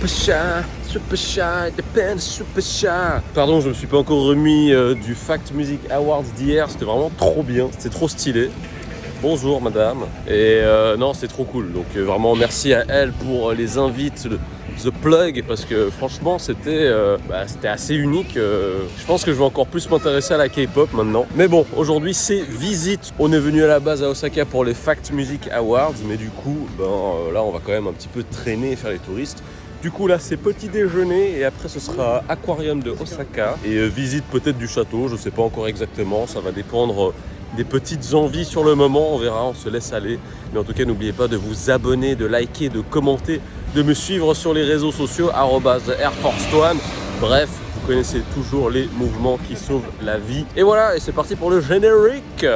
super shy, depend super shy. Pardon, je me suis pas encore remis du Fact Music Awards d'hier, c'était vraiment trop bien, c'était trop stylé. Bonjour madame. Et non, c'est trop cool. Donc vraiment merci à elle pour les invites, The Plug, parce que franchement c'était assez unique. Je pense que je vais encore plus m'intéresser à la K-pop maintenant. Mais bon, aujourd'hui c'est visite. On est venu à la base à Osaka pour les Fact Music Awards, mais du coup, là on va quand même un petit peu traîner et faire les touristes. Du coup là c'est petit déjeuner et après ce sera aquarium de Osaka et visite peut-être du château, je sais pas encore exactement, ça va dépendre des petites envies sur le moment, on verra, on se laisse aller. Mais en tout cas n'oubliez pas de vous abonner, de liker, de commenter, de me suivre sur les réseaux sociaux @AirForce1. Bref, vous connaissez toujours les mouvements qui sauvent la vie. Et voilà, et c'est parti pour le générique.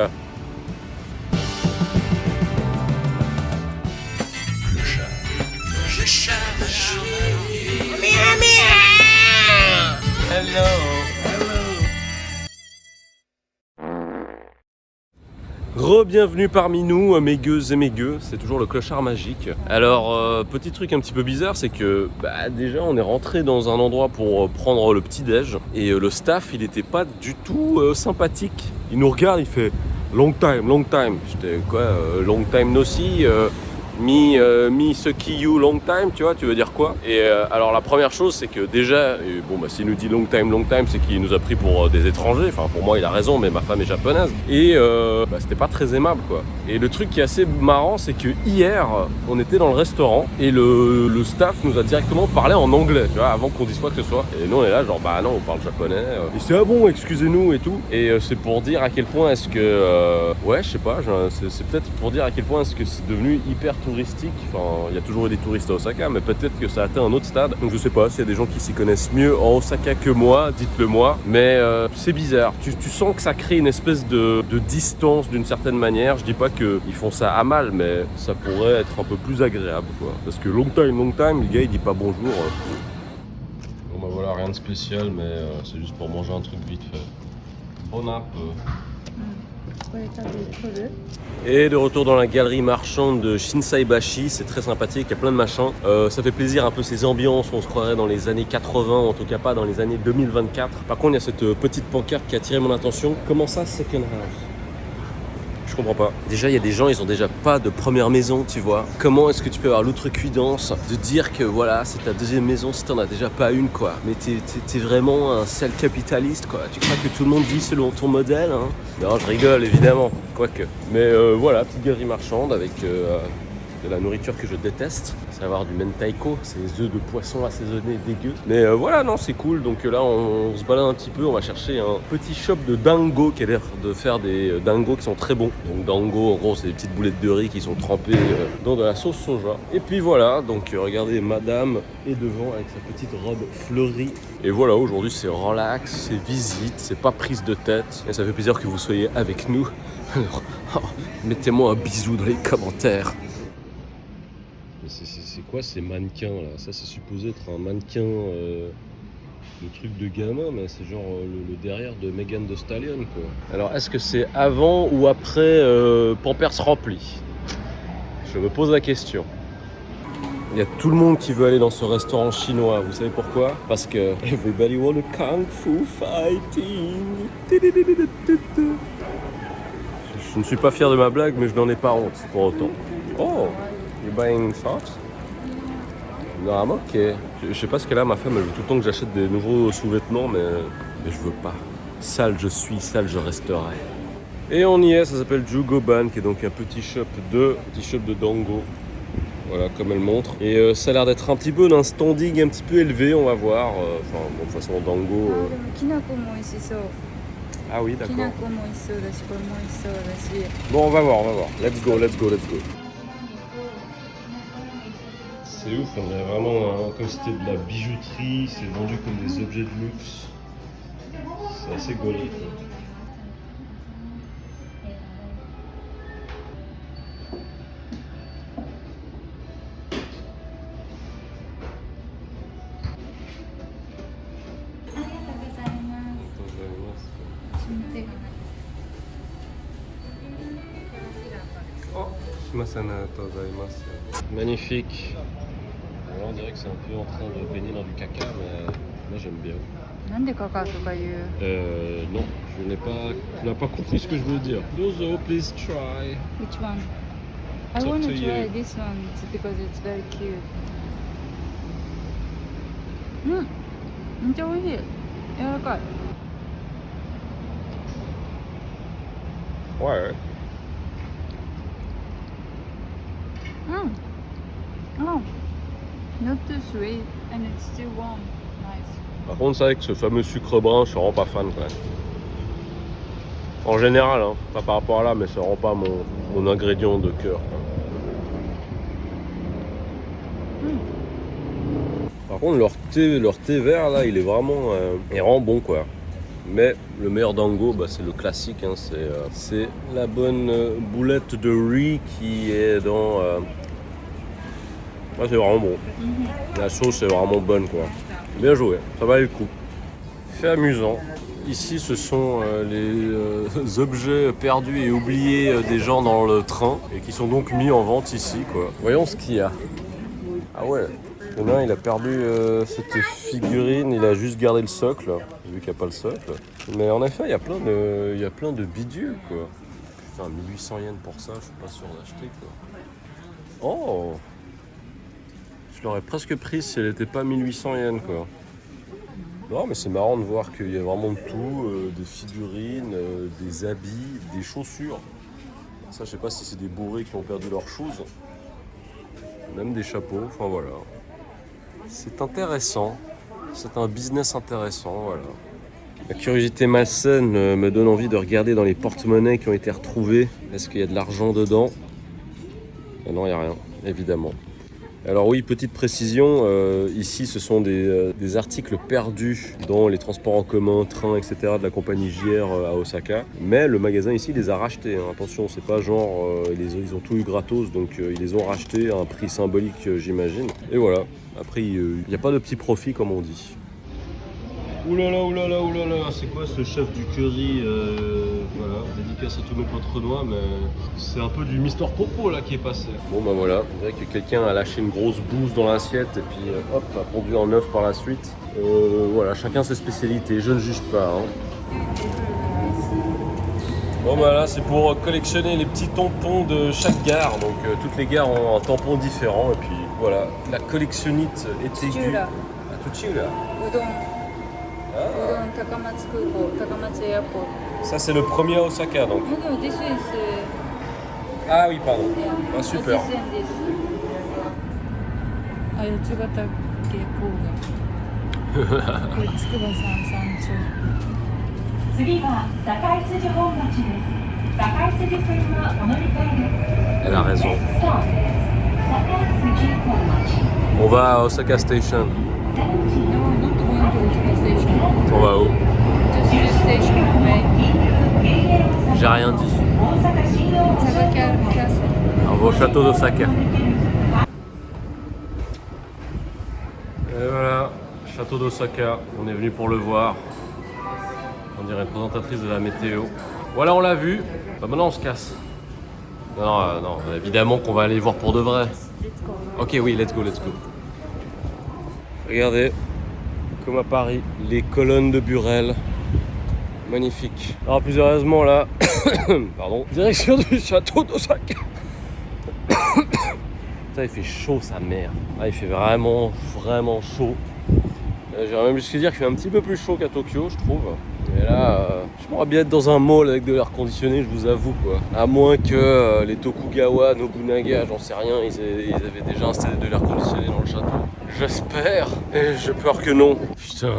Hello. Re-bienvenue parmi nous, mes gueux et mes gueux, c'est toujours le clochard magique. Alors, petit truc un petit peu bizarre, c'est que déjà on est rentré dans un endroit pour prendre le petit-déj et le staff il était pas du tout sympathique. Il nous regarde, il fait long time. J'étais quoi, long time no see, me sucky you long time, tu vois, tu veux dire quoi? Et alors la première chose c'est que déjà, s'il nous dit long time, c'est qu'il nous a pris pour des étrangers. Enfin pour moi il a raison, mais ma femme est japonaise. Et c'était pas très aimable quoi. Et le truc qui est assez marrant c'est que hier on était dans le restaurant et le staff nous a directement parlé en anglais, tu vois, avant qu'on dise quoi que ce soit. Et nous on est là genre non on parle japonais. Et c'est bon excusez-nous et tout. Et c'est pour dire à quel point est-ce que je sais pas, c'est peut-être pour dire à quel point est-ce que c'est devenu hyper touristique. Enfin, il y a toujours eu des touristes à Osaka, mais peut-être que ça a atteint un autre stade. Donc je sais pas, s'il y a des gens qui s'y connaissent mieux en Osaka que moi, dites-le moi. Mais c'est bizarre. Tu sens que ça crée une espèce de distance d'une certaine manière. Je dis pas qu'ils font ça à mal, mais ça pourrait être un peu plus agréable, quoi. Parce que long time, le gars il dit pas bonjour. Bon voilà, rien de spécial, mais c'est juste pour manger un truc vite fait. Bon app. Et de retour dans la galerie marchande de Shinsaibashi, c'est très sympathique, il y a plein de machins. Ça fait plaisir un peu ces ambiances, on se croirait dans les années 80, en tout cas pas dans les années 2024. Par contre, il y a cette petite pancarte qui a attiré mon attention. Comment ça, second house? Je comprends pas. Déjà, il y a des gens, ils ont déjà pas de première maison, tu vois. Comment est-ce que tu peux avoir l'outrecuidance de dire que voilà, c'est ta deuxième maison si t'en as déjà pas une, quoi. Mais t'es vraiment un sale capitaliste, quoi. Tu crois que tout le monde vit selon ton modèle, hein? Non, je rigole, évidemment. Quoique. Mais voilà, petite galerie marchande avec de la nourriture que je déteste, à savoir du mentaiko, ces œufs de poisson assaisonnés dégueux. Mais voilà, non, c'est cool. Donc là, on se balade un petit peu, on va chercher un petit shop de dango qui a l'air de faire des dangos qui sont très bons. Donc dango, en gros, c'est des petites boulettes de riz qui sont trempées dans de la sauce soja. Et puis voilà, donc regardez, madame est devant avec sa petite robe fleurie. Et voilà, aujourd'hui, c'est relax, c'est visite, c'est pas prise de tête. Et ça fait plaisir que vous soyez avec nous. Alors, mettez-moi un bisou dans les commentaires. C'est quoi ces mannequins là? Ça c'est supposé être un mannequin de truc de gamin, mais c'est genre le derrière de Megan Thee Stallion quoi. Alors est-ce que c'est avant ou après Pampers rempli? Je me pose la question. Il y a tout le monde qui veut aller dans ce restaurant chinois, vous savez pourquoi? Parce que everybody want a kung fu fighting. Je ne suis pas fier de ma blague, mais je n'en ai pas honte pour autant. Oh! You're buying socks? Non, I'm ok. Je sais pas ce qu'elle a, ma femme, elle veut tout le temps que j'achète des nouveaux sous-vêtements, mais je veux pas. Sale je suis, sale je resterai. Et on y est, ça s'appelle Jugoban, qui est donc un petit shop de dango. Voilà, comme elle montre. Et ça a l'air d'être un petit peu d'un standing un petit peu élevé, on va voir. De toute façon, dango... Ah oui, d'accord. Bon, on va voir. Let's go. C'est ouf, on dirait vraiment comme si c'était de la bijouterie, c'est vendu comme des objets de luxe. C'est assez gaulerie. Magnifique. on dirait que c'est un peu en train de baigner dans du caca, mais moi j'aime bien. なんでカカとか言う Non, tu n'as pas compris ce que je veux dire. Dozo, please try. Which one? I It's up want to to try you. this one because it's very cute. めっちゃ美味しい。柔らかい。Ouais. Oh, not too sweet and it's still warm. Nice. Par contre, c'est vrai que ce fameux sucre brun, je suis vraiment pas fan quand même. En général, hein, pas par rapport à là, mais ça rend pas mon ingrédient de cœur. Par contre, leur thé vert là, il est vraiment bon quoi. Mais le meilleur dango, bah, c'est le classique, hein, c'est la bonne boulette de riz qui est dans. Ouais, c'est vraiment bon. La sauce est vraiment bonne quoi. Bien joué, ça valait le coup. Fait amusant. Ici, ce sont les objets perdus et oubliés des gens dans le train et qui sont donc mis en vente ici quoi. Voyons ce qu'il y a. Ah ouais. Il y en a un, il a perdu cette figurine, il a juste gardé le socle, vu qu'il n'y a pas le socle. Mais en effet, il y a plein de bidules, quoi. Putain, 1800 yens pour ça, je suis pas sûr d'acheter, quoi. Oh! Je l'aurais presque prise si elle n'était pas 1800 yens, quoi. Non, mais c'est marrant de voir qu'il y a vraiment de tout, des figurines, des habits, des chaussures. Ça, je sais pas si c'est des bourrés qui ont perdu leurs choses. Même des chapeaux, enfin voilà. C'est intéressant, c'est un business intéressant, voilà. La curiosité malsaine me donne envie de regarder dans les porte-monnaies qui ont été retrouvés. Est-ce qu'il y a de l'argent dedans? Non, il n'y a rien, évidemment. Alors oui, petite précision, ici ce sont des articles perdus dans les transports en commun, trains, etc. de la compagnie JR à Osaka. Mais le magasin ici les a rachetés, hein. Attention, c'est pas genre ils ont tout eu gratos, donc ils les ont rachetés à un prix symbolique j'imagine. Et voilà, après il n'y a pas de petit profit comme on dit. Oulala, oulala, oulala, c'est quoi ce chef du curry voilà, dédicace à tous mes potes renois, mais c'est un peu du Mister Popo là qui est passé. Bon bah voilà, on dirait que quelqu'un a lâché une grosse bouse dans l'assiette et puis hop, a pondu en œuf par la suite. Voilà, chacun ses spécialités, je ne juge pas. Hein. Bon bah là c'est pour collectionner les petits tampons de chaque gare, donc toutes les gares ont un tampon différent et puis voilà, la collectionnite est aiguë. À Tsuchiura. Ça c'est le premier à Osaka donc. Ah oui pardon. Ah, super. 次は堺筋本町です。堺筋線はお乗り換えです。 Elle a raison. Next stop, 堺筋本町。 On va à Osaka Station. No, not going to Osaka Station. On va où? Just the station away. J'ai rien dit. Osaka Castle. On va au château d'Osaka. Et voilà, château d'Osaka. On est venu pour le voir. On dirait une présentatrice de la météo. Voilà, on l'a vu. Bah maintenant on se casse. Non, non, évidemment qu'on va aller voir pour de vrai. Ok, oui, let's go, let's go. Regardez, comme à Paris, les colonnes de Burel. Magnifique. Alors plus sérieusement là, pardon, direction du château d'Osaka. Ça, il fait chaud sa mère. Ah, il fait vraiment, vraiment chaud. J'aimerais même jusqu'à dire qu'il fait un petit peu plus chaud qu'à Tokyo, je trouve. Mais là, j'aimerais bien être dans un mall avec de l'air conditionné, je vous avoue quoi. À moins que les Tokugawa, Nobunaga, j'en sais rien, ils avaient déjà installé de l'air conditionné dans le château. J'espère, et j'ai peur que non. Putain,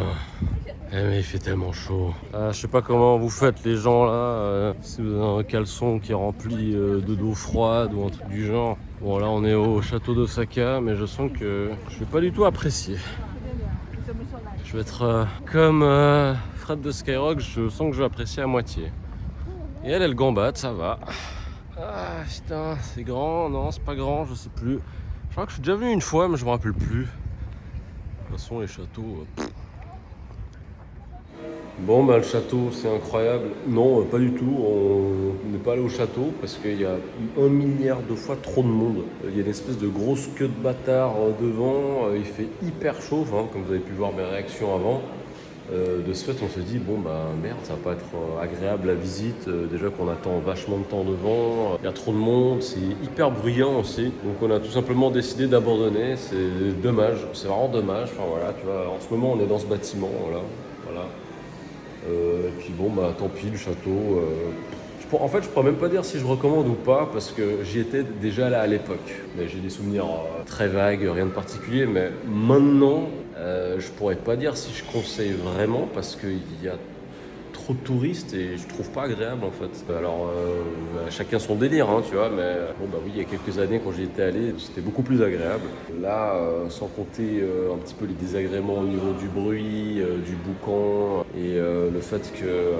mais il fait tellement chaud. Je sais pas comment vous faites les gens là, si vous avez un caleçon qui est rempli d'eau froide ou un truc du genre. Bon là on est au château d'Osaka, mais je sens que je vais pas du tout apprécier. Je vais être comme Fred de Skyrock, je sens que je vais apprécier à moitié. Et elle gambatte, ça va. Ah putain, c'est grand, non c'est pas grand, je sais plus. Je crois que je suis déjà venu une fois, mais je me rappelle plus. De toute façon les châteaux... Bon, bah le château, c'est incroyable. Non, pas du tout. On n'est pas allé au château parce qu'il y a 1 milliard de fois trop de monde. Il y a une espèce de grosse queue de bâtard devant. Il fait hyper chaud, hein, comme vous avez pu voir mes réactions avant. De ce fait, on se dit, bon, bah merde, ça va pas être agréable la visite. Déjà qu'on attend vachement de temps devant. Il y a trop de monde, c'est hyper bruyant aussi. Donc on a tout simplement décidé d'abandonner. C'est dommage, c'est vraiment dommage. Enfin voilà, tu vois, en ce moment, on est dans ce bâtiment, voilà. Et puis bon, bah tant pis, le château. En fait, je pourrais même pas dire si je recommande ou pas, parce que j'y étais déjà là à l'époque. Mais j'ai des souvenirs très vagues, rien de particulier. Mais maintenant, je pourrais pas dire si je conseille vraiment, parce qu'il y a trop de touristes et je trouve pas agréable en fait. Alors, chacun son délire, hein, tu vois, mais bon, bah oui, il y a quelques années, quand j'y étais allé, c'était beaucoup plus agréable. Là, sans compter un petit peu les désagréments au niveau du bruit, du boucan et le fait que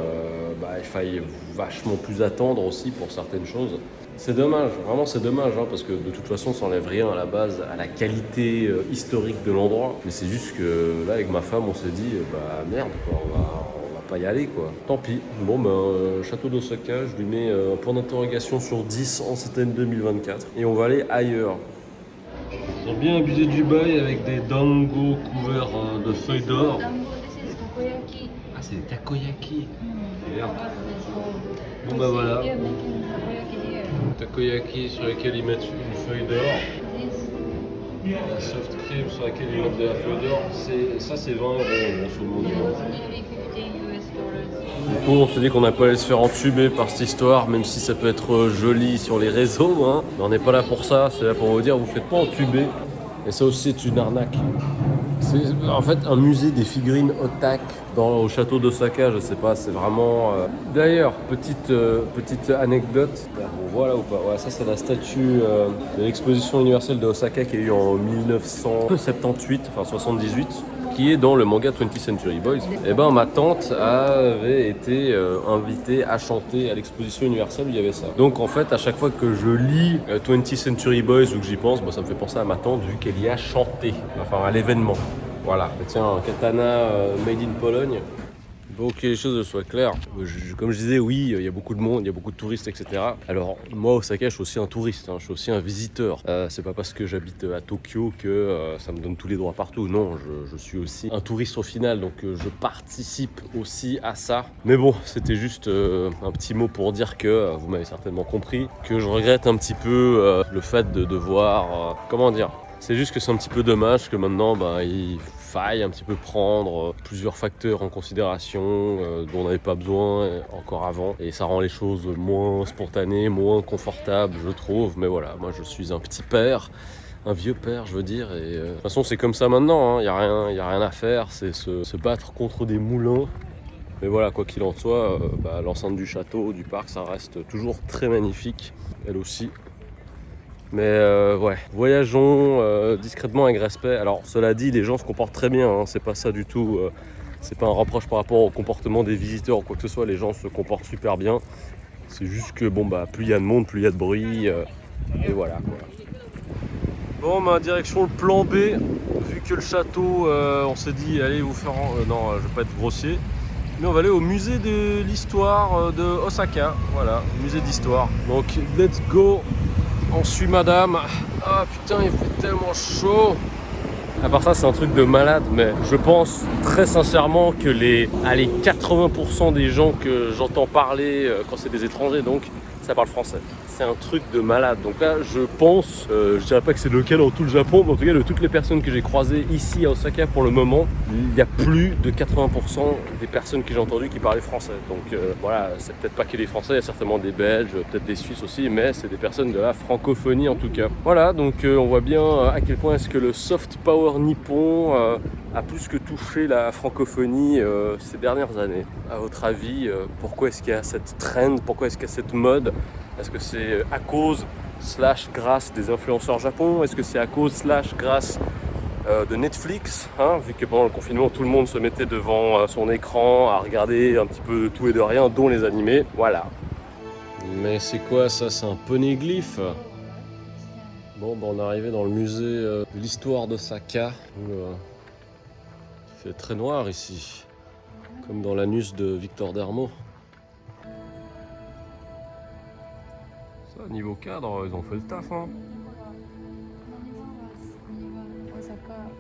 il faille vachement plus attendre aussi pour certaines choses. C'est dommage, vraiment c'est dommage, hein, parce que de toute façon ça n'enlève rien à la base, à la qualité historique de l'endroit. Mais c'est juste que là avec ma femme on s'est dit, bah merde quoi, on va pas y aller quoi. Tant pis. Bon ben château d'Osaka, je lui mets un point d'interrogation sur 10 en cette année 2024. Et on va aller ailleurs. Ils ont bien abusé du bail avec des dango couverts de feuilles d'or. This is takoyaki. Ah c'est des takoyaki. Merde. Bon You bah see voilà. here making takoyaki here. Takoyaki sur lesquels ils mettent une feuille d'or. This La soft cream sur laquelle ils mettent de la feuille d'or, c'est 20 € grosso modo. nearly 50 US dollars. Du coup, on se dit qu'on n'a pas allé se faire entuber par cette histoire, même si ça peut être joli sur les réseaux, hein. Mais on n'est pas là pour ça, c'est là pour vous dire, vous faites pas entuber. Et ça aussi, c'est une arnaque. C'est en fait un musée des figurines otak au château d'Osaka, je sais pas, c'est vraiment... D'ailleurs, petite anecdote, on voit là ou pas, ouais, ça c'est la statue de l'exposition universelle de Osaka qui a eu en 1978, enfin 78, qui est dans le manga 20th Century Boys. Et ben ma tante avait été invitée à chanter à l'exposition universelle où il y avait ça. Donc en fait, à chaque fois que je lis 20th Century Boys ou que j'y pense, ça me fait penser à ma tante vu qu'elle y a chanté, enfin à l'événement. Voilà, et tiens, un katana made in Pologne. Pour que les choses soient claires, comme je disais, oui, il y a beaucoup de monde, il y a beaucoup de touristes, etc. Alors, moi, Osaka, je suis aussi un touriste, hein, je suis aussi un visiteur. C'est pas parce que j'habite à Tokyo que ça me donne tous les droits partout. Non, je suis aussi un touriste au final, donc je participe aussi à ça. Mais bon, c'était juste un petit mot pour dire que, vous m'avez certainement compris, que je regrette un petit peu le fait de devoir... comment dire ? C'est juste que c'est un petit peu dommage que maintenant, il faille un petit peu prendre plusieurs facteurs en considération dont on n'avait pas besoin encore avant. Et ça rend les choses moins spontanées, moins confortables, je trouve. Mais voilà, moi je suis un petit père, un vieux père, je veux dire. Et de toute façon, c'est comme ça maintenant, hein. Y a rien à faire, c'est se battre contre des moulins. Mais voilà, quoi qu'il en soit, l'enceinte du château, du parc, ça reste toujours très magnifique, elle aussi. Mais ouais, voyageons discrètement avec respect. Alors cela dit, les gens se comportent très bien, hein, c'est pas ça du tout. C'est pas un reproche par rapport au comportement des visiteurs ou quoi que ce soit, les gens se comportent super bien. C'est juste que plus il y a de monde, plus il y a de bruit. Et voilà quoi. Bon, direction le plan B. Vu que le château, on s'est dit, allez vous faire... non, je vais pas être grossier. Mais on va aller au musée de l'histoire de Osaka. Voilà, musée d'histoire. Donc let's go. On suit madame. Ah putain, il fait tellement chaud. À part ça, c'est un truc de malade, mais je pense très sincèrement que les 80% des gens que j'entends parler quand c'est des étrangers, donc ça parle français. C'est un truc de malade. Donc là, je pense, je dirais pas que c'est le cas dans tout le Japon, mais en tout cas de toutes les personnes que j'ai croisées ici à Osaka pour le moment, il y a plus de 80% des personnes que j'ai entendues qui parlaient français. Donc voilà, c'est peut-être pas que les Français, il y a certainement des Belges, peut-être des Suisses aussi, mais c'est des personnes de la francophonie en tout cas. Voilà, donc on voit bien à quel point est-ce que le soft power nippon a plus que touché la francophonie ces dernières années. À votre avis, pourquoi est-ce qu'il y a cette trend, pourquoi est-ce qu'il y a cette mode? Est-ce que c'est à cause / grâce des influenceurs japon? Est-ce que c'est à cause / grâce de Netflix, hein, vu que pendant le confinement tout le monde se mettait devant son écran à regarder un petit peu de tout et de rien, dont les animés, voilà. Mais c'est quoi ça? C'est un poneglyphe? Bon, on est arrivé dans le musée de l'histoire d'Osaka. Il fait très noir ici. Comme dans l'anus de Victor Dermo. Ça, niveau cadre, ils ont fait le taf, hein. Osaka,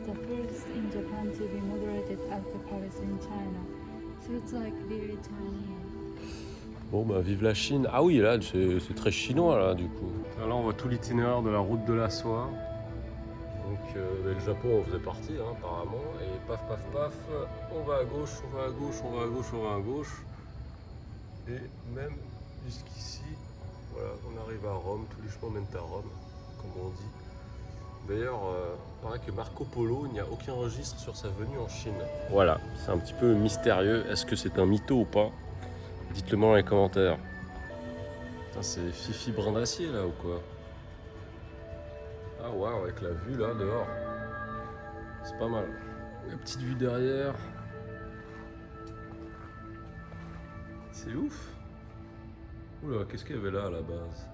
the first in Japan to be moderated after Paris in China. So it's like very Chinese. Bon bah vive la Chine. Ah oui là c'est très chinois là du coup. Là on voit tout l'itinéraire de la route de la soie. Donc le Japon en faisait partie hein, apparemment. Et paf paf paf, on va à gauche, on va à gauche, on va à gauche, on va à gauche. Et même jusqu'ici, voilà, on arrive à Rome, tous les chemins mènent à Rome, comme on dit. D'ailleurs, il paraît que Marco Polo, il n'y a aucun registre sur sa venue en Chine. Voilà, c'est un petit peu mystérieux. Est-ce que c'est un mytho ou pas? Dites-le moi dans les commentaires. Putain, c'est Fifi Brin d'Acier là ou quoi? Ah waouh, avec la vue là dehors. C'est pas mal. La petite vue derrière. C'est ouf. Oula, qu'est-ce qu'il y avait là à la base?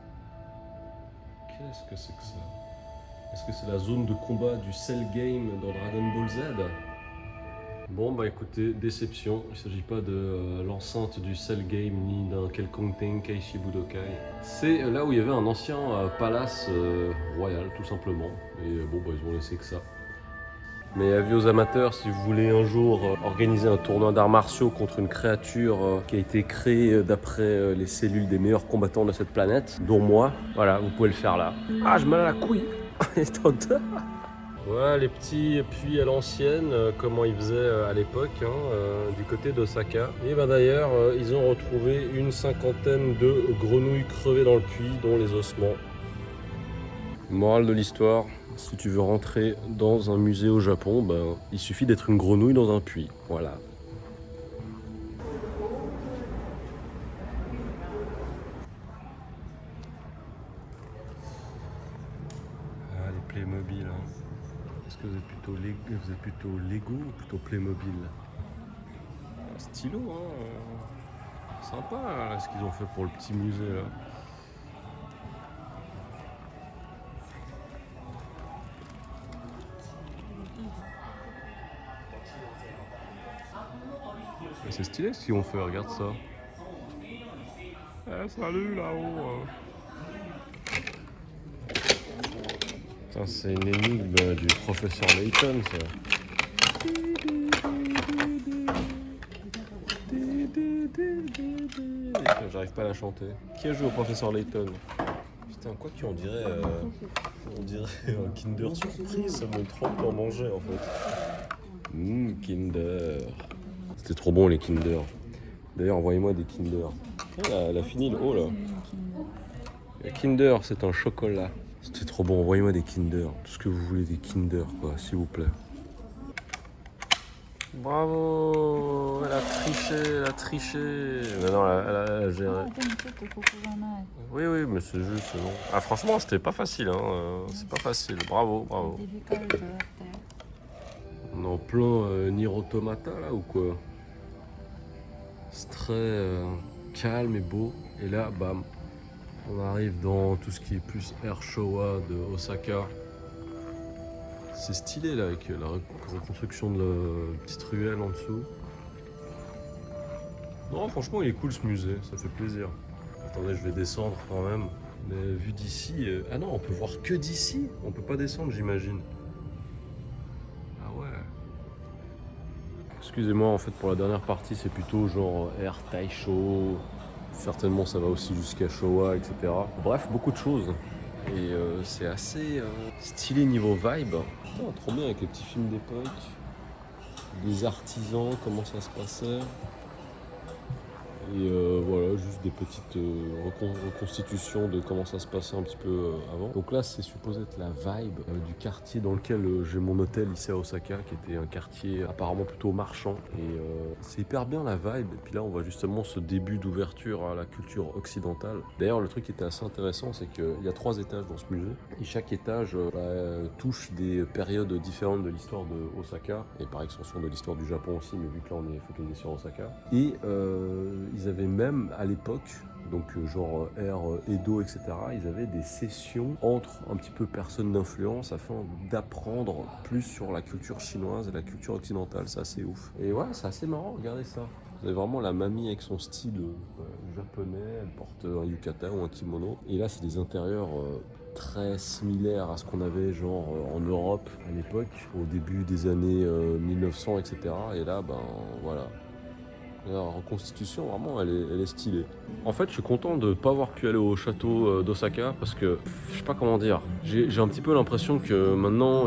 Qu'est-ce que c'est que ça? Est-ce que c'est la zone de combat du Cell Game dans Dragon Ball Z? Bon bah écoutez, déception, il ne s'agit pas de l'enceinte du Cell Game ni d'un quelconque Tenkaichi Budokai. C'est là où il y avait un ancien palace royal tout simplement, et bon bah ils ont laissé que ça. Mais avis aux amateurs, si vous voulez un jour organiser un tournoi d'arts martiaux contre une créature qui a été créée d'après les cellules des meilleurs combattants de cette planète, dont moi, voilà, vous pouvez le faire là. Ah, je me la couille. Voilà les petits puits à l'ancienne, comment ils faisaient à l'époque, hein, du côté d'Osaka. Et ben d'ailleurs, ils ont retrouvé une cinquantaine de grenouilles crevées dans le puits, dont les ossements. Morale de l'histoire, si tu veux rentrer dans un musée au Japon, ben, il suffit d'être une grenouille dans un puits. Voilà. Ah, les Playmobil. Hein. Est-ce que vous êtes plutôt Lego ou plutôt Playmobil? Stylo, hein. Sympa là, ce qu'ils ont fait pour le petit musée là. C'est stylé ce qu'ils ont fait, regarde ça. Eh, salut là-haut. C'est une énigme du professeur Layton, ça. J'arrive pas à la chanter. Qui a joué au professeur Layton? Putain, quoi qu'on dirait un Kinder surprise, ça me donne trop envie d'en manger en fait. Kinder. C'était trop bon les Kinder. D'ailleurs, envoyez-moi des Kinder. Ah, la finile, oh là. Le Kinder, c'est un chocolat. C'était trop bon, envoyez-moi des Kinder. Tout ce que vous voulez, des Kinder, quoi, s'il vous plaît. Bravo, elle a triché. Mais non, elle a géré. Oui, mais c'est juste, non. Ah, franchement, c'était pas facile, hein. C'est pas facile. Bravo. On est en plein Nier Automata, là, ou quoi? C'est très calme et beau. Et là, bam, on arrive dans tout ce qui est plus Air Showa de Osaka. C'est stylé là avec la reconstruction de la petite ruelle en dessous. Non, franchement, il est cool ce musée, ça fait plaisir. Attendez, je vais descendre quand même. Mais vu d'ici... Ah non, on peut voir que d'ici. On peut pas descendre, j'imagine. Ah ouais. Excusez-moi, en fait, pour la dernière partie, c'est plutôt genre Air Taisho. Certainement, ça va aussi jusqu'à Showa, etc. Bref, beaucoup de choses. Et c'est assez stylé niveau vibe. Oh, trop bien avec les petits films d'époque. Les artisans, comment ça se passait. Et voilà, juste des petites reconstitutions de comment ça se passait un petit peu avant. Donc là, c'est supposé être la vibe du quartier dans lequel j'ai mon hôtel ici à Osaka, qui était un quartier apparemment plutôt marchand. Et c'est hyper bien la vibe. Et puis là, on voit justement ce début d'ouverture à la culture occidentale. D'ailleurs, le truc qui était assez intéressant, c'est qu'il y a 3 étages dans ce musée. Et chaque étage touche des périodes différentes de l'histoire de Osaka. Et par extension de l'histoire du Japon aussi, mais vu que là, on est focalisé sur Osaka. Et ils avaient même à l'époque, donc genre ère Edo, etc., ils avaient des sessions entre un petit peu personnes d'influence afin d'apprendre plus sur la culture chinoise et la culture occidentale. C'est assez ouf. Et ouais, c'est assez marrant, regardez ça. Vous avez vraiment la mamie avec son style japonais, elle porte un yukata ou un kimono. Et là, c'est des intérieurs très similaires à ce qu'on avait genre en Europe à l'époque, au début des années 1900, etc. Et là, ben voilà. La reconstitution, vraiment, elle est stylée. En fait, je suis content de ne pas avoir pu aller au château d'Osaka parce que, je sais pas comment dire, j'ai un petit peu l'impression que maintenant,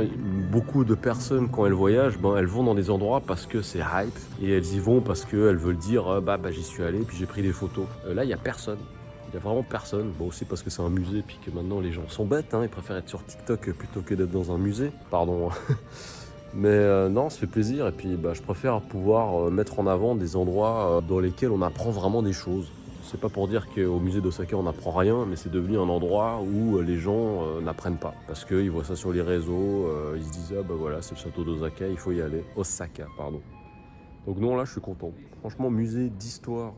beaucoup de personnes, quand elles voyagent, ben, elles vont dans des endroits parce que c'est hype et elles y vont parce qu'elles veulent dire bah j'y suis allé puis j'ai pris des photos. Là, il n'y a personne. Il n'y a vraiment personne. Bon, aussi parce que c'est un musée puis que maintenant, les gens sont bêtes. Hein, ils préfèrent être sur TikTok plutôt que d'être dans un musée. Pardon. Mais non, ça fait plaisir et puis je préfère pouvoir mettre en avant des endroits dans lesquels on apprend vraiment des choses. C'est pas pour dire qu'au musée d'Osaka on n'apprend rien, mais c'est devenu un endroit où les gens n'apprennent pas. Parce qu'ils voient ça sur les réseaux, ils se disent voilà c'est le château d'Osaka, il faut y aller. Osaka, pardon. Donc non, là je suis content. Franchement, musée d'histoire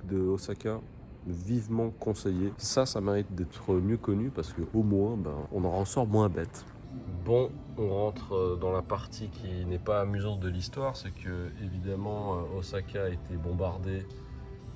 de Osaka, vivement conseillé. Ça mérite d'être mieux connu parce qu'au moins on en ressort moins bête. Bon, on rentre dans la partie qui n'est pas amusante de l'histoire, c'est que évidemment Osaka a été bombardée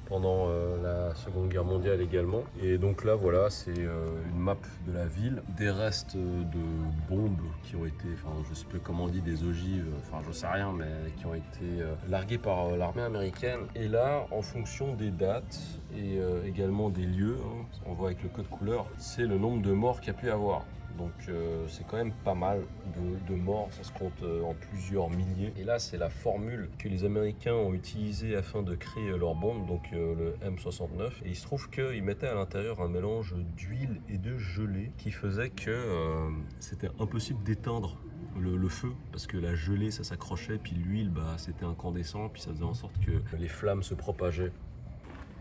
pendant la Seconde Guerre mondiale également. Et donc là voilà, c'est une map de la ville, des restes de bombes qui ont été, enfin je sais plus comment on dit, des ogives, enfin je sais rien, mais qui ont été larguées par l'armée américaine. Et là, en fonction des dates et également des lieux, hein, on voit avec le code couleur, c'est le nombre de morts qu'il y a pu y avoir. Donc c'est quand même pas mal de morts, ça se compte en plusieurs milliers. Et là c'est la formule que les Américains ont utilisée afin de créer leur bombe, donc le M69. Et il se trouve qu'ils mettaient à l'intérieur un mélange d'huile et de gelée qui faisait que c'était impossible d'éteindre le feu parce que la gelée ça s'accrochait, puis l'huile c'était incandescent, puis ça faisait en sorte que les flammes se propageaient.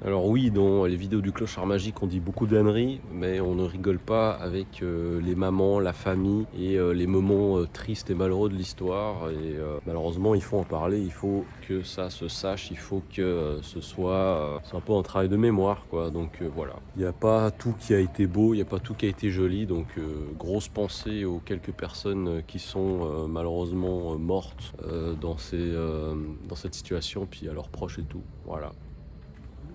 Alors oui, dans les vidéos du clochard magique, on dit beaucoup d'âneries, mais on ne rigole pas avec les mamans, la famille et les moments tristes et malheureux de l'histoire. Et malheureusement, il faut en parler, il faut que ça se sache, il faut que ce soit c'est un peu un travail de mémoire, quoi. Donc voilà, il n'y a pas tout qui a été beau, il n'y a pas tout qui a été joli. Donc grosse pensée aux quelques personnes qui sont malheureusement mortes dans cette situation, puis à leurs proches et tout. Voilà.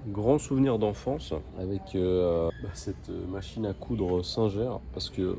Grand souvenir d'enfance avec cette machine à coudre Singer parce que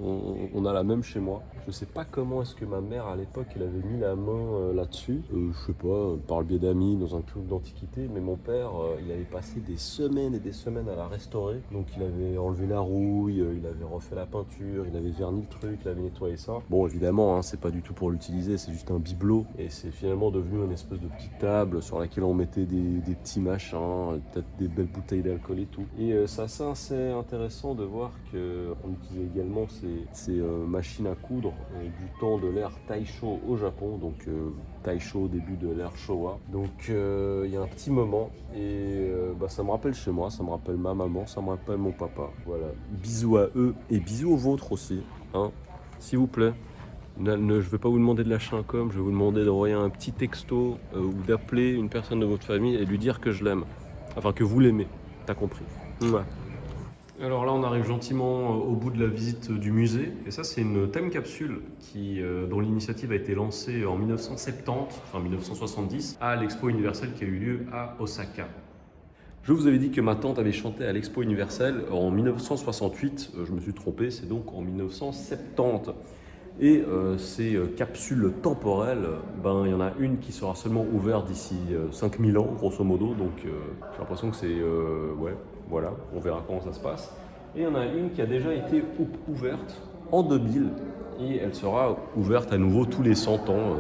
on a la même chez moi. Je sais pas comment est-ce que ma mère à l'époque elle avait mis la main là-dessus. Je sais pas, par le biais d'amis dans un club d'antiquité, mais mon père il avait passé des semaines et des semaines à la restaurer. Donc il avait enlevé la rouille, il avait refait la peinture, il avait verni le truc, il avait nettoyé ça. Bon évidemment c'est pas du tout pour l'utiliser, c'est juste un bibelot et c'est finalement devenu une espèce de petite table sur laquelle on mettait des petits machins, peut-être des belles bouteilles d'alcool et tout. Et c'est assez intéressant de voir qu'on utilisait également ces machines à coudre du temps de l'ère Taisho au Japon, donc Taisho au début de l'ère Showa. Donc il y a un petit moment et ça me rappelle chez moi, ça me rappelle ma maman, ça me rappelle mon papa. Voilà, bisous à eux et bisous aux vôtres aussi, hein, s'il vous plaît. Je ne vais pas vous demander de lâcher un com, je vais vous demander d'envoyer un petit texto ou d'appeler une personne de votre famille et lui dire que je l'aime. Enfin que vous l'aimez, t'as compris. Ouais. Alors là, on arrive gentiment au bout de la visite du musée. Et ça, c'est une time capsule dont l'initiative a été lancée en 1970 à l'Expo universelle qui a eu lieu à Osaka. Je vous avais dit que ma tante avait chanté à l'Expo universelle en 1968. Je me suis trompé, c'est donc en 1970. Et ces capsules temporelles, il y en a une qui sera seulement ouverte d'ici 5000 ans, grosso modo. Donc j'ai l'impression que c'est... voilà, on verra comment ça se passe. Et il y en a une qui a déjà été ouverte en 2000 et elle sera ouverte à nouveau tous les 100 ans.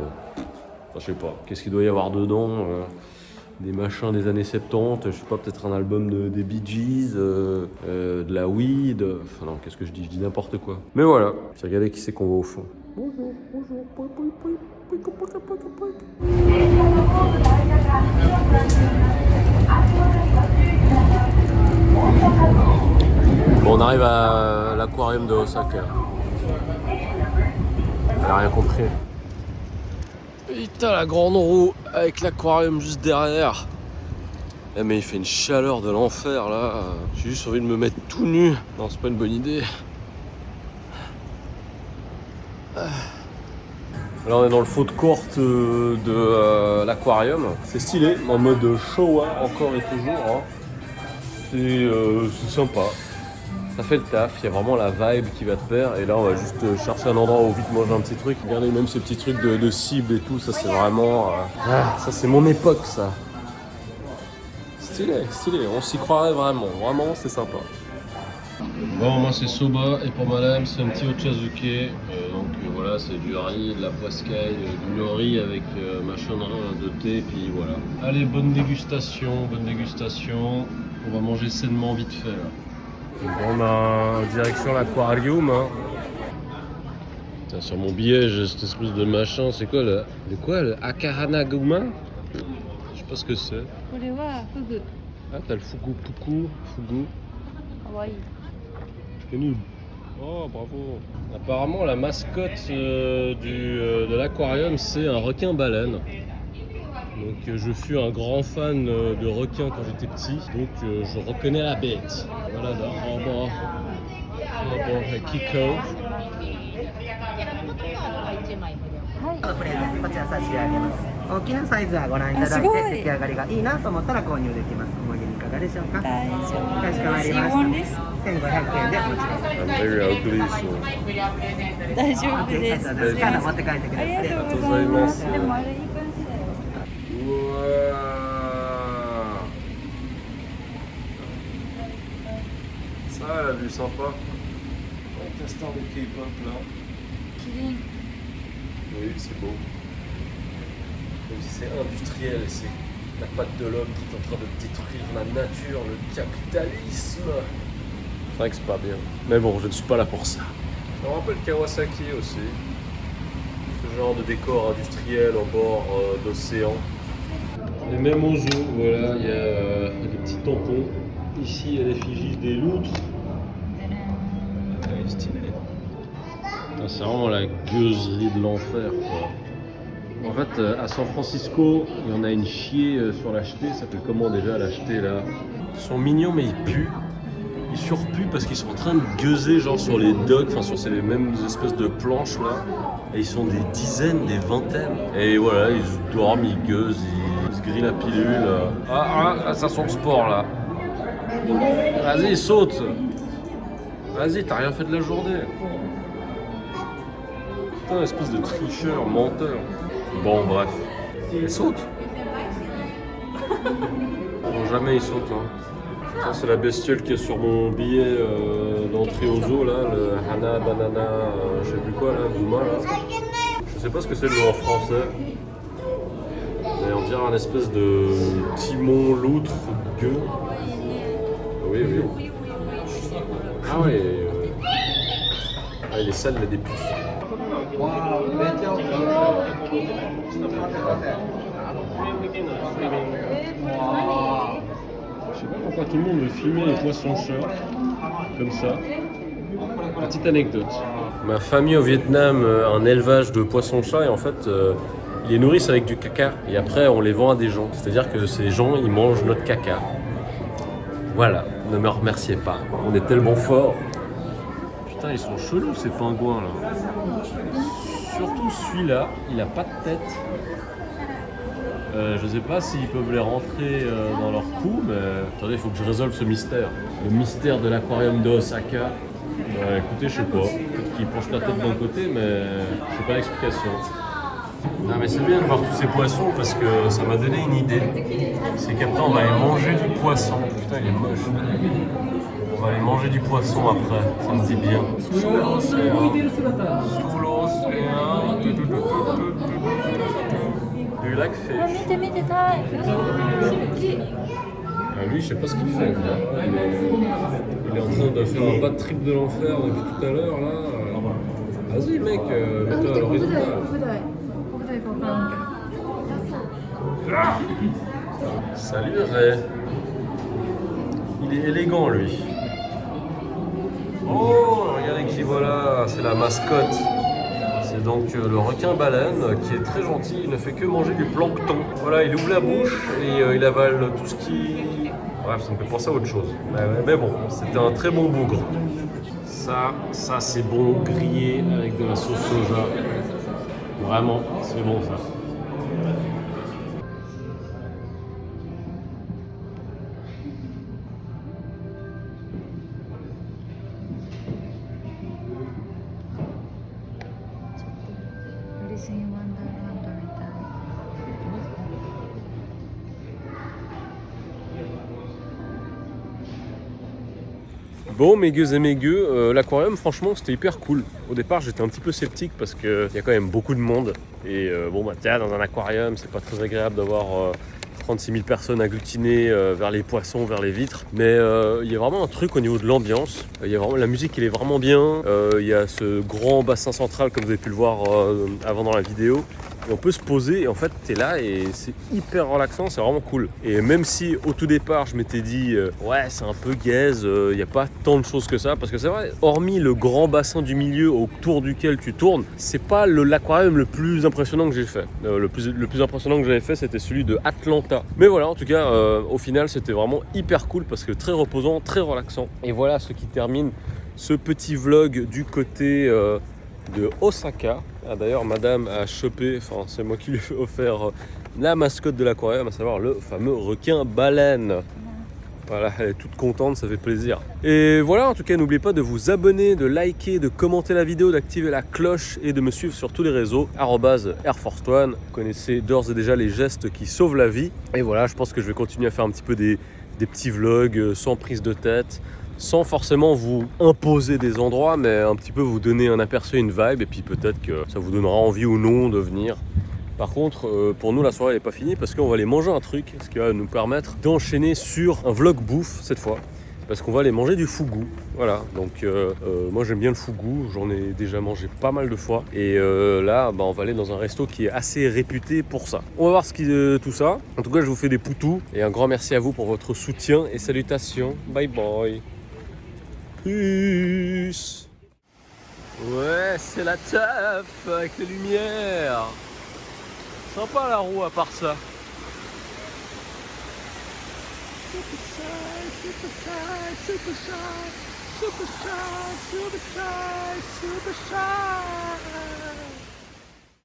Je sais pas, qu'est-ce qu'il doit y avoir dedans des machins des années 70, je sais pas, peut-être un album des Bee Gees, de la weed, enfin non, qu'est-ce que je dis n'importe quoi. Mais voilà, j'ai regardé qui c'est qu'on voit au fond. Bonjour, Bon, on arrive à l'aquarium de Osaka. Elle a rien compris. Putain, la grande roue avec l'aquarium juste derrière. Eh mais il fait une chaleur de l'enfer là. J'ai juste envie de me mettre tout nu. Non, c'est pas une bonne idée. Là on est dans le food court de l'aquarium. C'est stylé, en mode showa encore et toujours. Hein. C'est sympa. Ça fait le taf, il y a vraiment la vibe qui va te faire. Et là on va juste chercher un endroit où vite manger un petit truc. Regardez même ces petits trucs de cible et tout, ça c'est vraiment... ça c'est mon époque ça. Stylé, stylé, on s'y croirait vraiment, vraiment c'est sympa. Bon, moi c'est soba et pour madame c'est un petit ochazuke. Voilà, c'est du riz, de la poiscaille, du nori avec machin de thé, puis voilà. Allez, bonne dégustation, bonne dégustation. On va manger sainement vite fait là. On a direction l'aquarium. Hein. Putain, sur mon billet, j'ai cette espèce de machin, c'est quoi le Akahanaguma? Je sais pas ce que c'est. Ah, t'as le fugu. Hawaii. C'est nul. Oh, bravo. Apparemment, la mascotte de l'aquarium, c'est un requin-baleine. Donc, je fus un grand fan de requins quand j'étais petit. Donc, je reconnais la bête. Voilà, Harbor Kiko. プレゼントこちら差し上げます。大きなサイズはご覧いただいて出来上がりがいいなと思ったら購入できます。お参りにいかがでしょうか。大丈夫。かしこまりました。1500円でお持ちです。 I'm very ugly, so... 大丈夫です。カード持って帰ってください。ありがとうございます。でもあれいい感じだよ。 Ouah. Ça, la vue sympa. Un castor de K-pop là. Kirin. Oui, c'est beau. Même si c'est industriel et c'est la patte de l'homme qui est en train de détruire la nature, le capitalisme. C'est vrai que c'est pas bien. Mais bon, je ne suis pas là pour ça. Ça me rappelle Kawasaki aussi. Ce genre de décor industriel en bord d'océan. Et même au zoo, voilà, il y a des petits tampons. Ici, il y a l'effigie des loutres. Elle est stylée. C'est vraiment la gueuserie de l'enfer, quoi. En fait, à San Francisco, il y en a une chier sur l'acheter. Ça s'appelle comment déjà l'acheter là? Ils sont mignons, mais ils puent. Ils surpuent parce qu'ils sont en train de gueuser genre sur les docks, enfin sur ces mêmes espèces de planches là. Et ils sont des dizaines, des vingtaines. Et voilà, ils dorment, ils gueusent, ils se grillent la pilule. Ah, ça sent le sport là. Vas-y, saute. Vas-y, t'as rien fait de la journée. Putain, espèce de tricheur, menteur. Bon, bref. Il saute. Bon, jamais il saute. Hein. Ça, c'est la bestiole qui est sur mon billet d'entrée au zoo, là. Le Hana, Banana, je sais plus quoi, là, Guma, là. Je sais pas ce que c'est le nom en français. Mais on dirait un espèce de timon, loutre, gueux. Oui, oui. Ah ouais. Ah, il est sale, il a des puces. Je sais pas pourquoi tout le monde veut filmer les poissons-chats comme ça. Petite anecdote. Ma famille au Vietnam a un élevage de poissons-chats et en fait ils les nourrissent avec du caca et après on les vend à des gens. C'est-à-dire que ces gens ils mangent notre caca. Voilà, ne me remerciez pas, on est tellement forts. Putain, ils sont chelous ces pingouins là. Surtout celui-là, il a pas de tête. Je sais pas s'ils peuvent les rentrer dans leur cou, mais attendez, il faut que je résolve ce mystère. Le mystère de l'aquarium de Osaka. Écoutez, je sais pas. Peut-être qu'ils penchent la tête d'un côté, mais je sais pas l'explication. Non mais c'est bien de voir tous ces poissons parce que ça m'a donné une idée. C'est qu'après on va aller manger du poisson. Putain, il est moche. On va aller manger du poisson après, ça me dit bien. Sous l'océan. Du lac Fish. Ah, lui, je sais pas ce qu'il fait. Il est en train de faire un bad trip de l'enfer depuis tout à l'heure là. Vas-y mec, mets-toi à l'horizontale. Salut Ray. Il est élégant lui. Oh, regardez qui voilà, c'est la mascotte. C'est C'est donc le requin-baleine qui est très gentil, il ne fait que manger du plancton. Voilà, il ouvre la bouche et il avale tout ce qui... Bref, ça me fait penser à autre chose. Mais bon, c'était un très bon bougre. Ça c'est bon, grillé avec de la sauce soja. Vraiment, c'est bon ça. Alice in Wonderland みたい。Bon, mes gueux et mes gueux, l'aquarium, franchement, c'était hyper cool. Au départ, j'étais un petit peu sceptique parce qu'il y a quand même beaucoup de monde. Et bon, bah, tiens, dans un aquarium, c'est pas très agréable d'avoir 36 000 personnes agglutinées vers les poissons, vers les vitres. Mais il y a vraiment un truc au niveau de l'ambiance. La musique, elle est vraiment bien. Il y a ce grand bassin central, comme vous avez pu le voir avant dans la vidéo. Et on peut se poser et en fait t'es là et c'est hyper relaxant, c'est vraiment cool. Et même si au tout départ je m'étais dit ouais c'est un peu gaze, il n'y a pas tant de choses que ça, parce que c'est vrai, hormis le grand bassin du milieu autour duquel tu tournes, c'est pas l'aquarium le plus impressionnant que j'ai fait. Le plus impressionnant que j'avais fait c'était celui de Atlanta. Mais voilà, en tout cas au final c'était vraiment hyper cool parce que très reposant, très relaxant. Et voilà ce qui termine ce petit vlog du côté de Osaka. Ah, d'ailleurs, madame a chopé, enfin c'est moi qui lui ai offert la mascotte de l'aquarium, à savoir le fameux requin-baleine. Voilà, elle est toute contente, ça fait plaisir. Et voilà, en tout cas, n'oubliez pas de vous abonner, de liker, de commenter la vidéo, d'activer la cloche et de me suivre sur tous les réseaux, @AirForce1. Vous connaissez d'ores et déjà les gestes qui sauvent la vie. Et voilà, je pense que je vais continuer à faire un petit peu des petits vlogs sans prise de tête, sans forcément vous imposer des endroits, mais un petit peu vous donner un aperçu, une vibe, et puis peut-être que ça vous donnera envie ou non de venir. Par contre, pour nous, la soirée n'est pas finie parce qu'on va aller manger un truc, ce qui va nous permettre d'enchaîner sur un vlog bouffe cette fois, parce qu'on va aller manger du fugu. Voilà, donc moi j'aime bien le fugu, j'en ai déjà mangé pas mal de fois, et là, on va aller dans un resto qui est assez réputé pour ça. On va voir tout ça. En tout cas, je vous fais des poutous, et un grand merci à vous pour votre soutien et salutations. Bye bye. Peace. Ouais, c'est la teuf avec les lumières. Sympa la roue à part ça. Super shy, super shy, super shy, super shy, super shy, super shy.